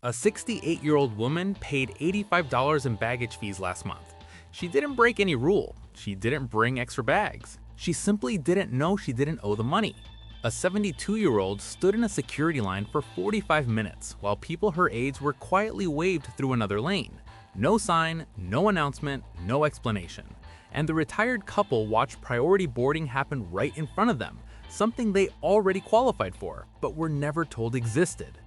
A 68-year-old woman paid $85 in baggage fees last month. She didn't break any rule. She didn't bring extra bags. She simply didn't know she didn't owe the money. A 72-year-old stood in a security line for 45 minutes while people her age were quietly waved through another lane. No sign, no announcement, no explanation. And the retired couple watched priority boarding happen right in front of them, something they already qualified for, but were never told existed.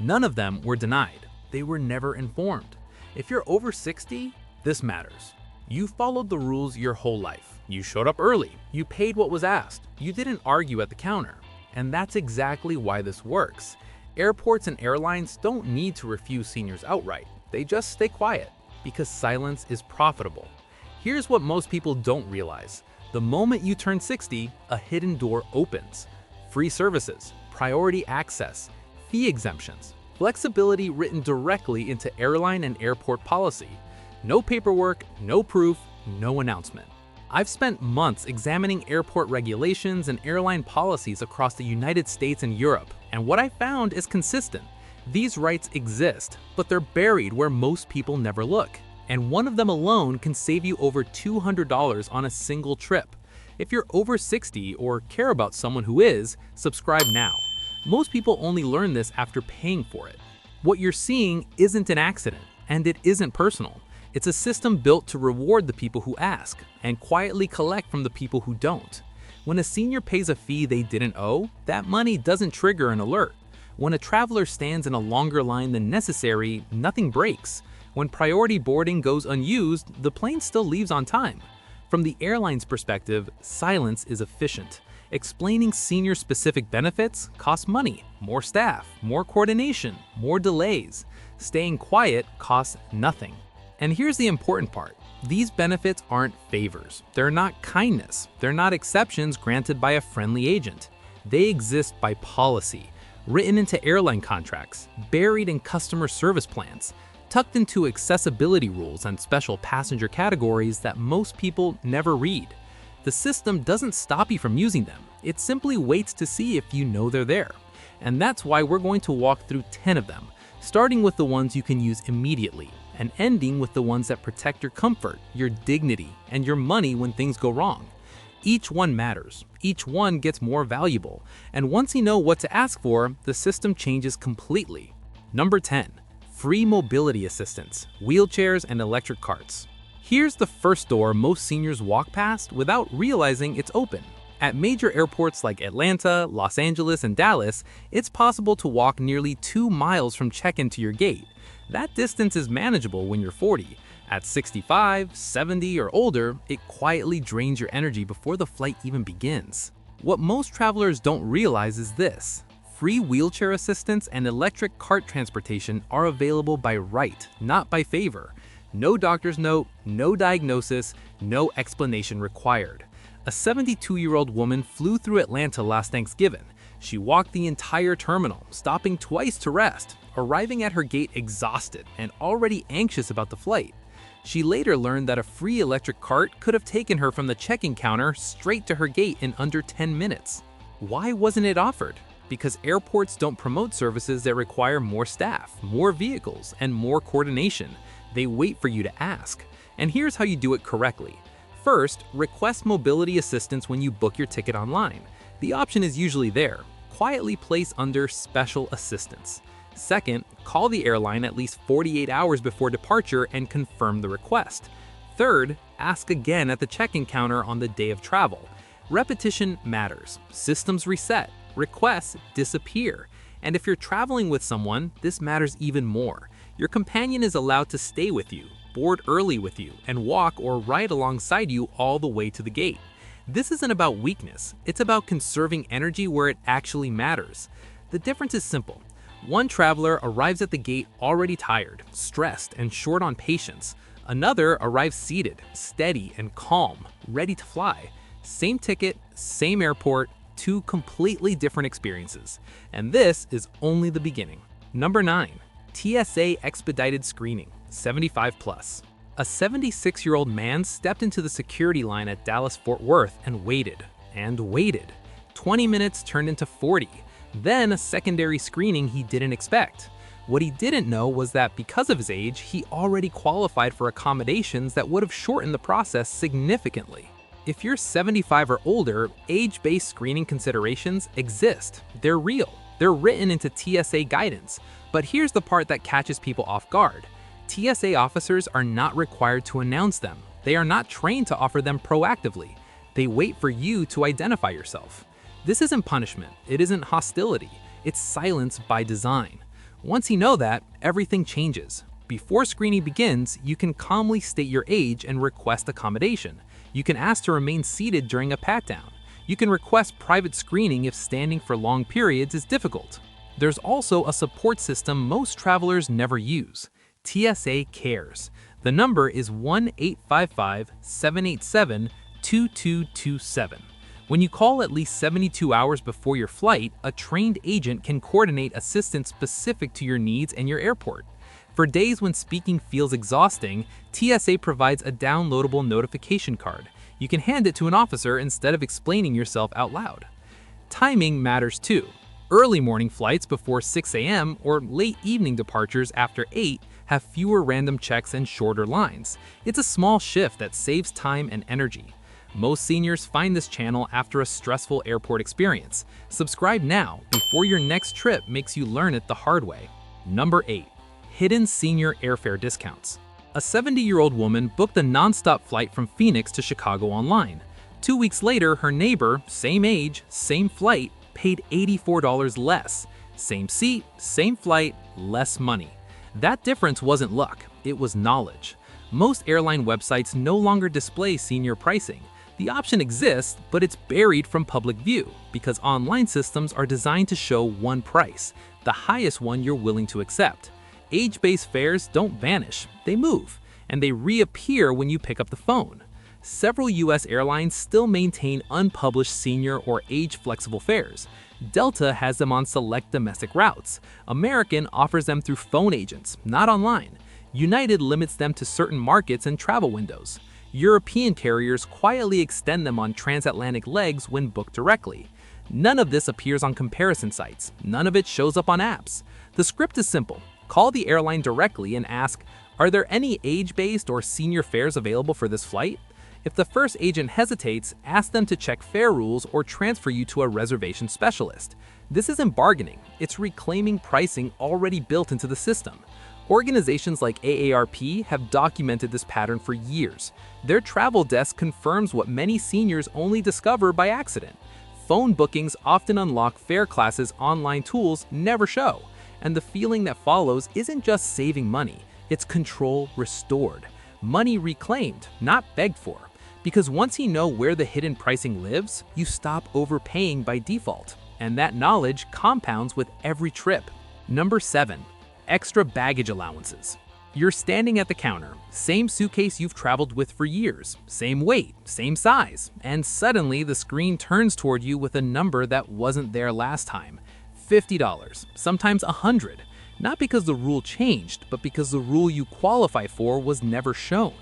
None of them were denied. They were never informed. If you're over 60, this matters. You followed the rules your whole life. You showed up early. You paid what was asked. You didn't argue at the counter. And that's exactly why this works. Airports and airlines don't need to refuse seniors outright. They just stay quiet because silence is profitable. Here's what most people don't realize. The moment you turn 60, a hidden door opens. Free services, priority access, fee exemptions, flexibility written directly into airline and airport policy. No paperwork, no proof, no announcement. I've spent months examining airport regulations and airline policies across the United States and Europe, and what I found is consistent. These rights exist, but they're buried where most people never look. And one of them alone can save you over $200 on a single trip. If you're over 60 or care about someone who is, subscribe now. Most people only learn this after paying for it. What you're seeing isn't an accident, and it isn't personal. It's a system built to reward the people who ask and quietly collect from the people who don't. When a senior pays a fee they didn't owe, that money doesn't trigger an alert. When a traveler stands in a longer line than necessary, nothing breaks. When priority boarding goes unused, the plane still leaves on time. From the airline's perspective, silence is efficient. Explaining senior-specific benefits costs money, more staff, more coordination, more delays. Staying quiet costs nothing. And here's the important part. These benefits aren't favors. They're not kindness. They're not exceptions granted by a friendly agent. They exist by policy, written into airline contracts, buried in customer service plans, tucked into accessibility rules and special passenger categories that most people never read. The system doesn't stop you from using them. It simply waits to see if you know they're there. And that's why we're going to walk through 10 of them, starting with the ones you can use immediately, and ending with the ones that protect your comfort, your dignity, and your money when things go wrong. Each one matters. Each one gets more valuable. And once you know what to ask for, the system changes completely. Number 10. Free mobility assistance, wheelchairs, and electric carts. Here's the first door most seniors walk past without realizing it's open. At major airports like Atlanta, Los Angeles, and Dallas, it's possible to walk nearly 2 miles from check-in to your gate. That distance is manageable when you're 40. At 65, 70, or older, it quietly drains your energy before the flight even begins. What most travelers don't realize is this. Free wheelchair assistance and electric cart transportation are available by right, not by favor. No doctor's note, no diagnosis, no explanation required. A 72-year-old woman flew through Atlanta last Thanksgiving. She walked the entire terminal, stopping twice to rest, arriving at her gate exhausted and already anxious about the flight. She later learned that a free electric cart could have taken her from the check-in counter straight to her gate in under 10 minutes. Why wasn't it offered? Because airports don't promote services that require more staff, more vehicles, and more coordination. They wait for you to ask. And here's how you do it correctly. First, request mobility assistance when you book your ticket online. The option is usually there. Quietly place under Special Assistance. Second, call the airline at least 48 hours before departure and confirm the request. Third, ask again at the check-in counter on the day of travel. Repetition matters. Systems reset. Requests disappear. And if you're traveling with someone, this matters even more. Your companion is allowed to stay with you, board early with you, and walk or ride alongside you all the way to the gate. This isn't about weakness. It's about conserving energy where it actually matters. The difference is simple. One traveler arrives at the gate already tired, stressed, and short on patience. Another arrives seated, steady, and calm, ready to fly. Same ticket, same airport, 2 completely different experiences. And this is only the beginning. Number 9. TSA expedited screening, 75 plus. A 76-year-old man stepped into the security line at Dallas-Fort Worth and waited, and waited. 20 minutes turned into 40. Then a secondary screening he didn't expect. What he didn't know was that because of his age, he already qualified for accommodations that would have shortened the process significantly. If you're 75 or older, age-based screening considerations exist. They're real. They're written into TSA guidance. But here's the part that catches people off guard. TSA officers are not required to announce them. They are not trained to offer them proactively. They wait for you to identify yourself. This isn't punishment. It isn't hostility. It's silence by design. Once you know that, everything changes. Before screening begins, you can calmly state your age and request accommodation. You can ask to remain seated during a pat-down. You can request private screening if standing for long periods is difficult. There's also a support system most travelers never use. TSA Cares. The number is 1-855-787-2227. When you call at least 72 hours before your flight, a trained agent can coordinate assistance specific to your needs and your airport. For days when speaking feels exhausting, TSA provides a downloadable notification card. You can hand it to an officer instead of explaining yourself out loud. Timing matters too. Early morning flights before 6 a.m. or late evening departures after 8 have fewer random checks and shorter lines. It's a small shift that saves time and energy. Most seniors find this channel after a stressful airport experience. Subscribe now before your next trip makes you learn it the hard way. Number 8. Hidden senior airfare discounts. A 70-year-old woman booked a non-stop flight from Phoenix to Chicago online. 2 weeks later, her neighbor, same age, same flight, paid $84 less. Same seat, same flight, less money. That difference wasn't luck, it was knowledge. Most airline websites no longer display senior pricing. The option exists, but it's buried from public view because online systems are designed to show one price, the highest one you're willing to accept. Age-based fares don't vanish, they move, and they reappear when you pick up the phone. Several US airlines still maintain unpublished senior or age-flexible fares. Delta has them on select domestic routes. American offers them through phone agents, not online. United limits them to certain markets and travel windows. European carriers quietly extend them on transatlantic legs when booked directly. None of this appears on comparison sites. None of it shows up on apps. The script is simple. Call the airline directly and ask, are there any age-based or senior fares available for this flight? If the first agent hesitates, ask them to check fare rules or transfer you to a reservation specialist. This isn't bargaining, it's reclaiming pricing already built into the system. Organizations like AARP have documented this pattern for years. Their travel desk confirms what many seniors only discover by accident. Phone bookings often unlock fare classes online tools never show. And the feeling that follows isn't just saving money, it's control restored. Money reclaimed, not begged for. Because once you know where the hidden pricing lives, you stop overpaying by default. And that knowledge compounds with every trip. Number 7. Extra baggage allowances. You're standing at the counter, same suitcase you've traveled with for years, same weight, same size, and suddenly the screen turns toward you with a number that wasn't there last time. $50, sometimes $100. Not because the rule changed, but because the rule you qualify for was never shown.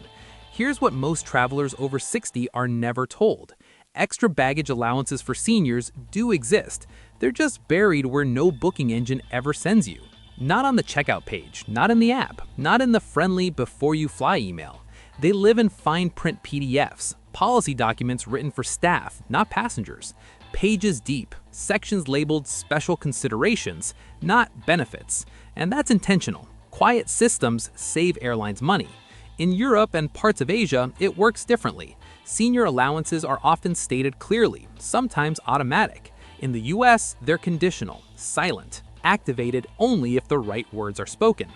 Here's what most travelers over 60 are never told. Extra baggage allowances for seniors do exist. They're just buried where no booking engine ever sends you. Not on the checkout page, not in the app, not in the friendly before you fly email. They live in fine print PDFs, policy documents written for staff, not passengers. Pages deep, sections labeled special considerations, not benefits. And that's intentional. Quiet systems save airlines money. In Europe and parts of Asia, it works differently. Senior allowances are often stated clearly, sometimes automatic. In the US, they're conditional, silent, activated only if the right words are spoken.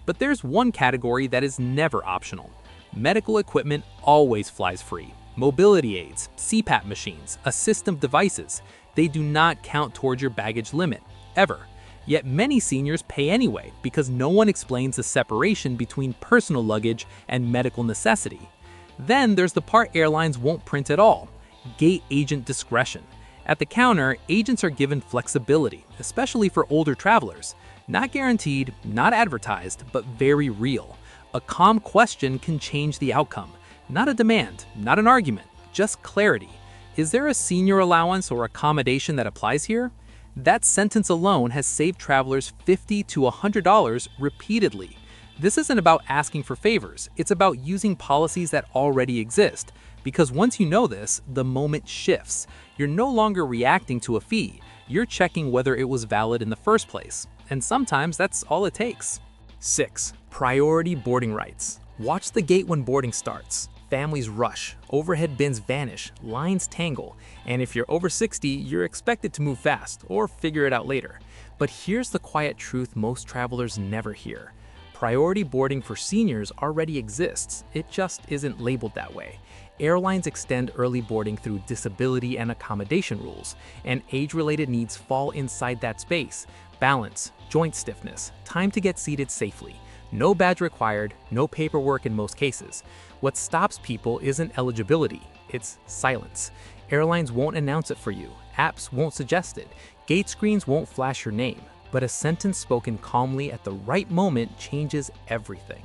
But there's one category that is never optional. Medical equipment always flies free. Mobility aids, CPAP machines, assistive devices, they do not count towards your baggage limit, ever. Yet many seniors pay anyway because no one explains the separation between personal luggage and medical necessity. Then there's the part airlines won't print at all, gate agent discretion. At the counter, agents are given flexibility, especially for older travelers. Not guaranteed, not advertised, but very real. A calm question can change the outcome. Not a demand, not an argument, just clarity. Is there a senior allowance or accommodation that applies here? That sentence alone has saved travelers $50 to $100 repeatedly. This isn't about asking for favors, it's about using policies that already exist. Because once you know this, the moment shifts. You're no longer reacting to a fee, you're checking whether it was valid in the first place. And sometimes that's all it takes. 6. Priority boarding rights. Watch the gate when boarding starts. Families rush, overhead bins vanish, lines tangle, and if you're over 60, you're expected to move fast or figure it out later. But here's the quiet truth most travelers never hear. Priority boarding for seniors already exists, it just isn't labeled that way. Airlines extend early boarding through disability and accommodation rules, and age-related needs fall inside that space. Balance, joint stiffness, time to get seated safely. No badge required, no paperwork in most cases. What stops people isn't eligibility, it's silence. Airlines won't announce it for you, apps won't suggest it, gate screens won't flash your name. But a sentence spoken calmly at the right moment changes everything.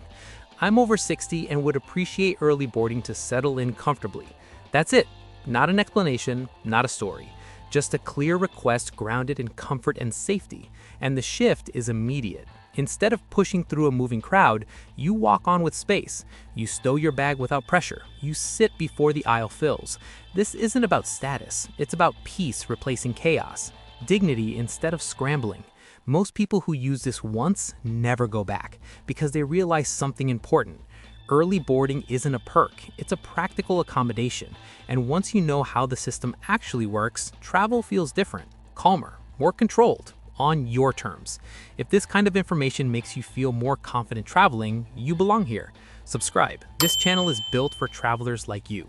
I'm over 60 and would appreciate early boarding to settle in comfortably. That's it. Not an explanation, not a story. Just a clear request grounded in comfort and safety. And the shift is immediate. Instead of pushing through a moving crowd, you walk on with space. You stow your bag without pressure. You sit before the aisle fills. This isn't about status. It's about peace replacing chaos. Dignity instead of scrambling. Most people who use this once never go back because they realize something important. Early boarding isn't a perk, it's a practical accommodation. And once you know how the system actually works, travel feels different, calmer, more controlled, on your terms. If this kind of information makes you feel more confident traveling, you belong here. Subscribe. This channel is built for travelers like you.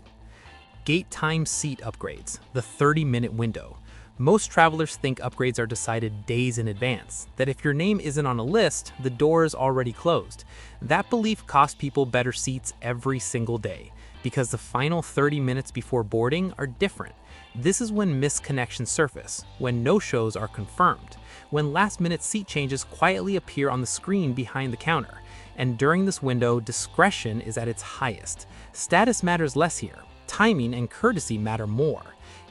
Gate time seat upgrades, the 30-minute window. Most travelers think upgrades are decided days in advance, that if your name isn't on a list, the door is already closed. That belief costs people better seats every single day, because the final 30 minutes before boarding are different. This is when misconnections surface, when no-shows are confirmed, when last-minute seat changes quietly appear on the screen behind the counter. And during this window, discretion is at its highest. Status matters less here. Timing and courtesy matter more.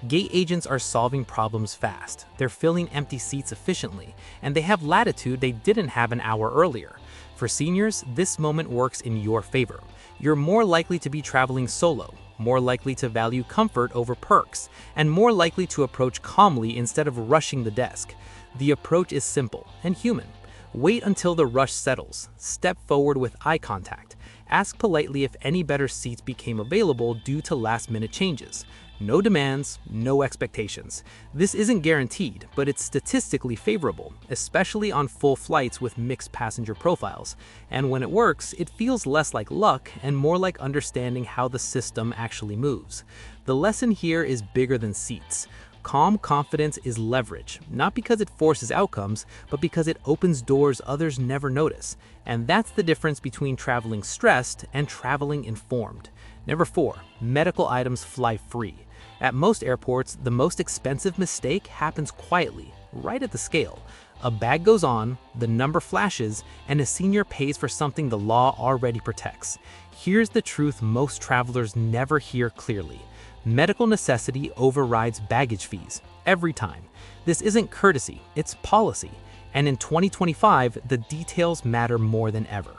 Gate agents are solving problems fast. They're filling empty seats efficiently, and they have latitude they didn't have an hour earlier. For seniors, this moment works in your favor. You're more likely to be traveling solo, more likely to value comfort over perks, and more likely to approach calmly instead of rushing the desk. The approach is simple and human. Wait until the rush settles. Step forward with eye contact. Ask politely if any better seats became available due to last-minute changes. No demands, no expectations. This isn't guaranteed, but it's statistically favorable, especially on full flights with mixed passenger profiles. And when it works, it feels less like luck and more like understanding how the system actually moves. The lesson here is bigger than seats. Calm confidence is leverage, not because it forces outcomes, but because it opens doors others never notice. And that's the difference between traveling stressed and traveling informed. Number 4, medical items fly free. At most airports, the most expensive mistake happens quietly, right at the scale. A bag goes on, the number flashes, and a senior pays for something the law already protects. Here's the truth most travelers never hear clearly. Medical necessity overrides baggage fees, every time. This isn't courtesy, it's policy. And in 2025, the details matter more than ever.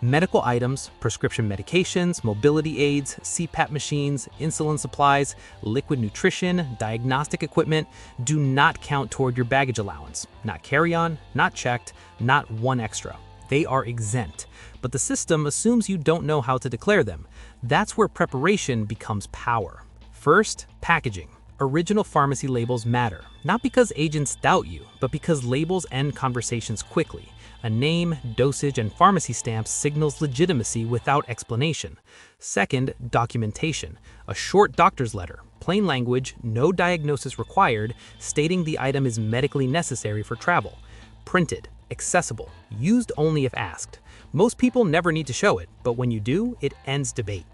Medical items, prescription medications, mobility aids, CPAP machines, insulin supplies, liquid nutrition, diagnostic equipment do not count toward your baggage allowance. Not carry-on, not checked, not one extra. They are exempt. But the system assumes you don't know how to declare them. That's where preparation becomes power. First, packaging. Original pharmacy labels matter, not because agents doubt you, but because labels end conversations quickly. A name, dosage, and pharmacy stamp signals legitimacy without explanation. Second, documentation. A short doctor's letter, plain language, no diagnosis required, stating the item is medically necessary for travel. Printed, accessible, used only if asked. Most people never need to show it, but when you do, it ends debate.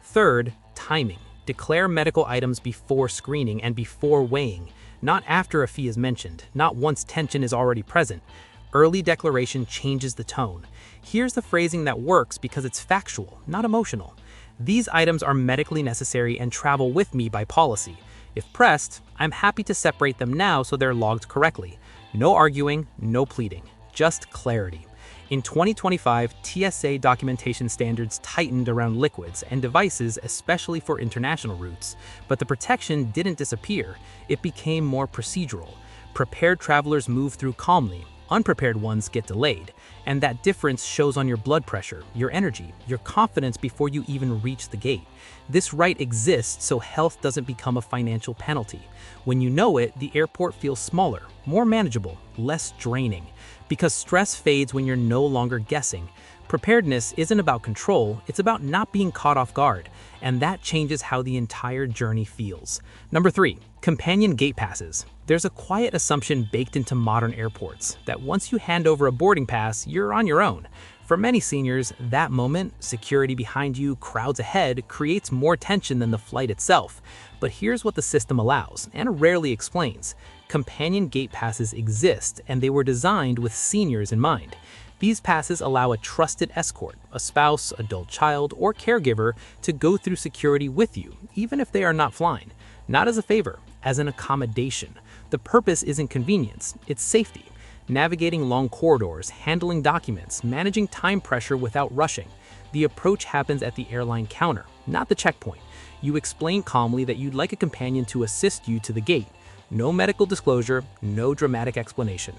Third, timing. Declare medical items before screening and before weighing, not after a fee is mentioned, not once tension is already present. Early declaration changes the tone. Here's the phrasing that works because it's factual, not emotional. These items are medically necessary and travel with me by policy. If pressed, I'm happy to separate them now so they're logged correctly. No arguing, no pleading, just clarity. In 2025, TSA documentation standards tightened around liquids and devices, especially for international routes. But the protection didn't disappear, it became more procedural. Prepared travelers move through calmly, unprepared ones get delayed. And that difference shows on your blood pressure, your energy, your confidence before you even reach the gate. This right exists so health doesn't become a financial penalty. When you know it, the airport feels smaller, more manageable, less draining. Because stress fades when you're no longer guessing. Preparedness isn't about control, it's about not being caught off guard. And that changes how the entire journey feels. Number 3, companion gate passes. There's a quiet assumption baked into modern airports that once you hand over a boarding pass, you're on your own. For many seniors, that moment, security behind you, crowds ahead, creates more tension than the flight itself. But here's what the system allows, and rarely explains. Companion gate passes exist, and they were designed with seniors in mind. These passes allow a trusted escort, a spouse, adult child, or caregiver to go through security with you, even if they are not flying. Not as a favor, as an accommodation. The purpose isn't convenience, it's safety. Navigating long corridors, handling documents, managing time pressure without rushing. The approach happens at the airline counter, not the checkpoint. You explain calmly that you'd like a companion to assist you to the gate. No medical disclosure, no dramatic explanation.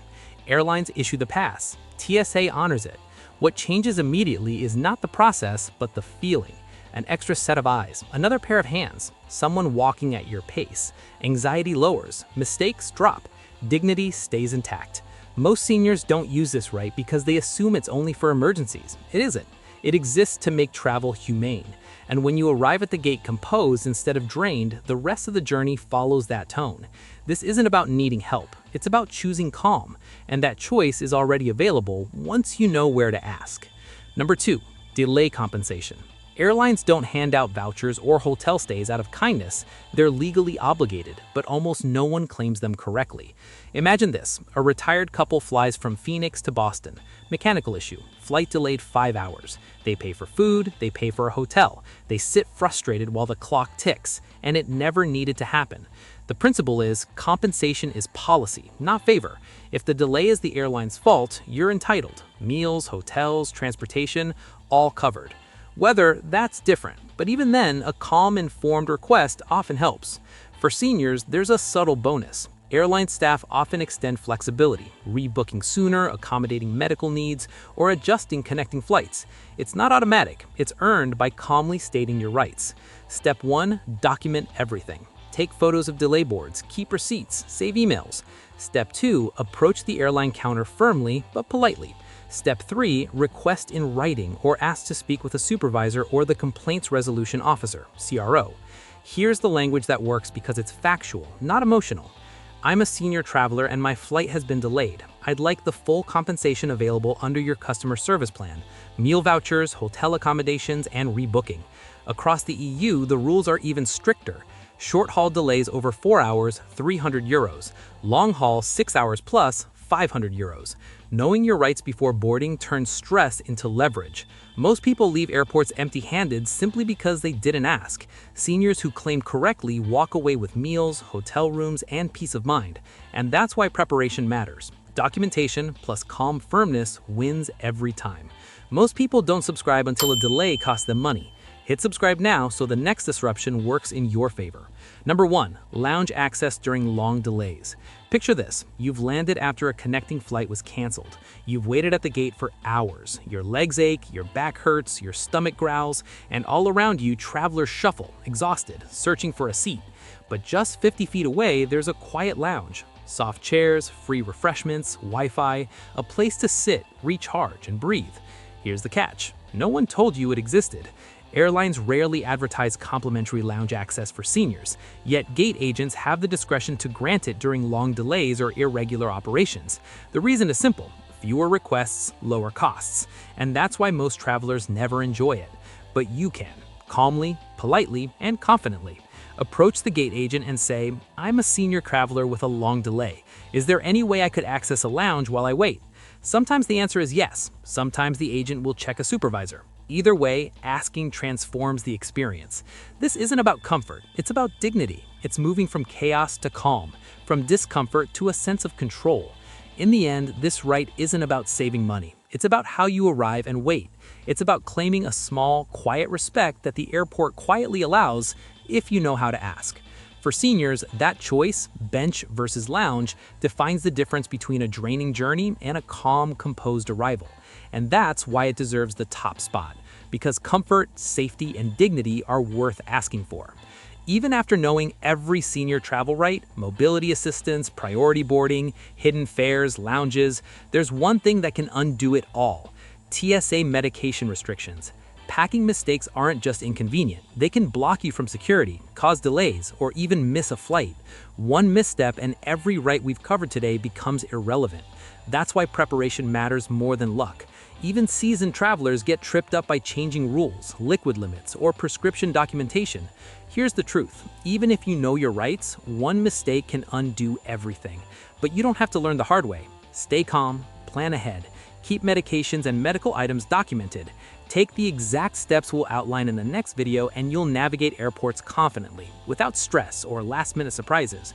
Airlines issue the pass. TSA honors it. What changes immediately is not the process, but the feeling. An extra set of eyes, another pair of hands, someone walking at your pace. Anxiety lowers, mistakes drop, dignity stays intact. Most seniors don't use this right because they assume it's only for emergencies. It isn't. It exists to make travel humane. And when you arrive at the gate composed instead of drained, the rest of the journey follows that tone. This isn't about needing help, it's about choosing calm, and that choice is already available once you know where to ask. Number 2, delay compensation. Airlines don't hand out vouchers or hotel stays out of kindness. They're legally obligated, but almost no one claims them correctly. Imagine this, a retired couple flies from Phoenix to Boston. Mechanical issue, flight delayed 5 hours. They pay for food, they pay for a hotel. They sit frustrated while the clock ticks, and it never needed to happen. The principle is compensation is policy, not favor. If the delay is the airline's fault, you're entitled. Meals, hotels, transportation, all covered. Weather, that's different, but even then, a calm, informed request often helps. For seniors, there's a subtle bonus. Airline staff often extend flexibility, rebooking sooner, accommodating medical needs, or adjusting connecting flights. It's not automatic, it's earned by calmly stating your rights. Step 1, document everything. Take photos of delay boards, keep receipts, save emails. Step 2, approach the airline counter firmly but politely. Step 3, request in writing or ask to speak with a supervisor or the Complaints Resolution Officer, CRO. Here's the language that works because it's factual, not emotional. I'm a senior traveler and my flight has been delayed. I'd like the full compensation available under your customer service plan, meal vouchers, hotel accommodations, and rebooking. Across the EU, the rules are even stricter. Short-haul delays over 4 hours, €300. Long-haul 6 hours plus, €500. Knowing your rights before boarding turns stress into leverage. Most people leave airports empty-handed simply because they didn't ask. Seniors who claim correctly walk away with meals, hotel rooms, and peace of mind. And that's why preparation matters. Documentation plus calm firmness wins every time. Most people don't subscribe until a delay costs them money. Hit subscribe now so the next disruption works in your favor. Number 1, lounge access during long delays. Picture this, you've landed after a connecting flight was canceled. You've waited at the gate for hours. Your legs ache, your back hurts, your stomach growls, and all around you travelers shuffle, exhausted, searching for a seat. But just 50 feet away, there's a quiet lounge. Soft chairs, free refreshments, Wi-Fi, a place to sit, recharge, and breathe. Here's the catch, no one told you it existed. Airlines rarely advertise complimentary lounge access for seniors, yet gate agents have the discretion to grant it during long delays or irregular operations. The reason is simple, fewer requests, lower costs, and that's why most travelers never enjoy it. But you can, calmly, politely, and confidently. Approach the gate agent and say, I'm a senior traveler with a long delay. Is there any way I could access a lounge while I wait? Sometimes the answer is yes, sometimes the agent will check a supervisor. Either way, asking transforms the experience. This isn't about comfort, it's about dignity. It's moving from chaos to calm, from discomfort to a sense of control. In the end, this right isn't about saving money. It's about how you arrive and wait. It's about claiming a small, quiet respect that the airport quietly allows if you know how to ask. For seniors, that choice, bench versus lounge, defines the difference between a draining journey and a calm, composed arrival. And that's why it deserves the top spot, because comfort, safety, and dignity are worth asking for. Even after knowing every senior travel right, mobility assistance, priority boarding, hidden fares, lounges, there's one thing that can undo it all: TSA medication restrictions. Packing mistakes aren't just inconvenient. They can block you from security, cause delays, or even miss a flight. One misstep and every right we've covered today becomes irrelevant. That's why preparation matters more than luck. Even seasoned travelers get tripped up by changing rules, liquid limits, or prescription documentation. Here's the truth: even if you know your rights, one mistake can undo everything. But you don't have to learn the hard way. Stay calm, plan ahead, keep medications and medical items documented. Take the exact steps we'll outline in the next video and you'll navigate airports confidently, without stress or last-minute surprises.